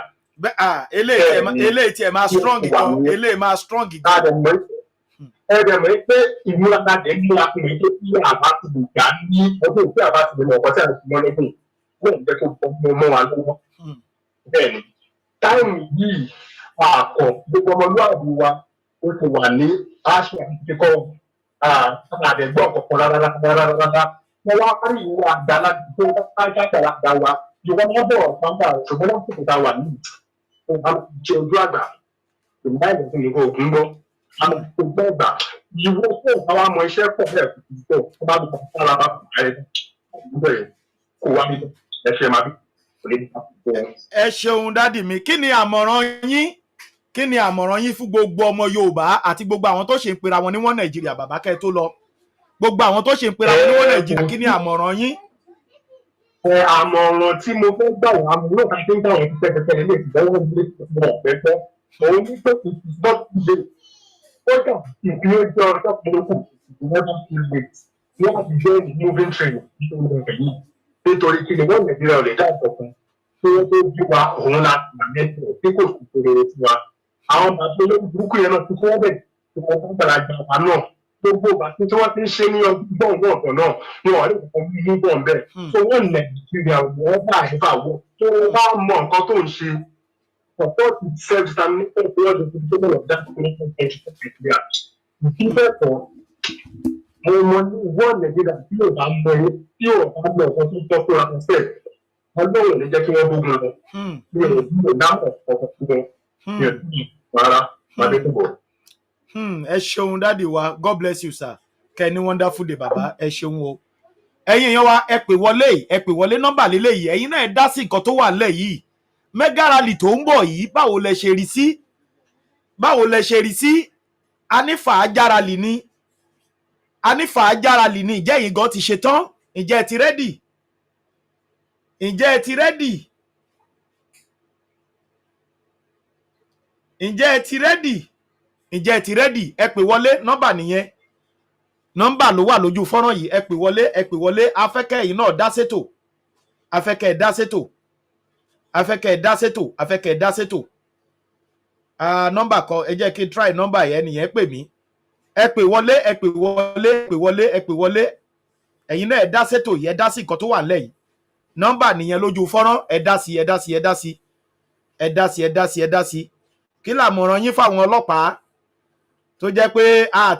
Speaker 2: Eléyìí tí ẹ máa strong gan, eléyìí máa strong gan.
Speaker 4: Ẹ̀rẹ̀ mọ̀ pé ìmúra dẹ̀ ń múra fún mi tó kí àbá ti lè gbà ní ọdún tí àbá ti lè mọ̀ ọ̀kọ́ tí a ti mọ́ lọ́dún wọ́n ń jẹ́ kó mọ́ wa lọ́wọ́. Bẹ́ẹ̀ni, táìmù yìí àkọ́ gbogbo ọmọlúwàbí wa ó ti wà ní aṣọ àtìkọ́ àdẹ̀gbọ́n kọ̀ọ̀kan rárá. Wọ́n wá kárí ìwé àgbàlá tó káàkiri wa. Ìwọ́n máa bọ̀ ọ̀pá ṣùgbọ́n wọ́n sì kò wà ní ìjẹ ojú àgbà. Ìgbà ìlẹ̀kùn nìkan òkun gbọ́. Àwọn ògbẹ́ ìgbà ìwọ fún àwọn ọmọ iṣẹ́ pọ̀ bẹ́ẹ̀ pọ̀ tó bá dùn fún ara bá kù láyé bẹ́ẹ̀ kò wá nílò ẹ ṣe máa bí kò lè dá.
Speaker 2: Ẹ ṣeun dádì mi, kí ni àmọ̀ràn yín fún gbogbo ọmọ Yorùbá àti gbogbo àwọn tó ṣe ń pera wọn ní wọ́n Nàìjíríà bàbá kẹ́ tó lọ, gbogbo àwọn tó ṣe ń pera wọn ní wọ́n Nàìjíríà, kí ni àmọ̀ràn yín?
Speaker 4: Àmọ̀ràn tí mo fẹ́ gbà wọ́n àmúlò kan tó ń gbà wọ́n pẹ́pẹ́pẹ́ lè ti lọ́wọ́ ilé ìgbọ̀n pẹ́pẹ́ òun ní pé kódà ìpínlẹ̀ ọjọ́ ọjọ́ burúkú never feel late wọ́n ti jẹ́ moving train nítorí kí ni wọ́n Nàìjíríà ò lè dá ìkọ̀kan tí wọ́n tó bí wa òun láti wà nẹ́tọ̀ tí kò sì kéré sí wa. Àwọn bàbá olórí burúkú yẹn náà ti fọ́ bẹ̀ tí wọ́n fún gbàlagbà wa náà gbogbo bàtí tí wọ́n ti ń ṣe ní ọdún gbọ̀ngàn ọ̀tọ̀ náà ni wọ́n rí nǹkan mú bọ̀ ń bẹ̀. So wọ́n Nàìjíríà wọ́n bá àyíká wọ tó bá mọ nǹkan tó ń ṣe support self-determination towards the people of that nation Nigeria. Ìfẹ́ kan, mo mọ ní wọ́n Nàìjíríà tí yóò bá mọ ẹ tí yóò bá mọ ọ̀kan tó tọ́ fún ara ṣẹ̀. Ọlọ́run lè jẹ́ kí wọ́n gbógun lọ. Mi ò ní dáhùn ọ̀kan fún wọn. Mi ò ní rárá, máa dé tó bọ̀.
Speaker 2: Ẹ ṣeun dádì wa, God bless you sir. Kẹ́ ní wonderful day bàbá, ẹ ṣeun o. Ẹ̀yin èèyàn wa, ẹ pè wọlé nọ́mbà lélẹ́yìí, ẹ̀yin náà ẹ dá sí nǹkan tó wà nílẹ̀ yìí. Mega rally tó ń bọ̀ yìí báwo lẹ ṣe rí sí anífàájà rally ni ìjẹ́ yìí gan ti ṣe tán, ìjẹ́ ẹ ti rẹ́dì ẹ pè wọlé nọ́mbà nìyẹn, nọ́mbà ló wà lójú fọ́nrán yìí, ẹ pè wọlé afẹ́kẹ́ yìí náà dá sétò, afẹ́kẹ́ dá sétò nọ́mbà kan ẹ jẹ́ kí n try nọ́mbà yẹn nìyẹn pè mí, ẹ pè wọlé ẹ̀yin náà ẹ dá sétò yìí, ẹ dá sí nǹkan tó wà nílẹ̀ yìí, nọ́mbà nìyẹn lójú fọ́nrán, ẹ dá sí kí làmọ̀ràn yín fáwọn ọlọ́pàá tó jẹ́ pé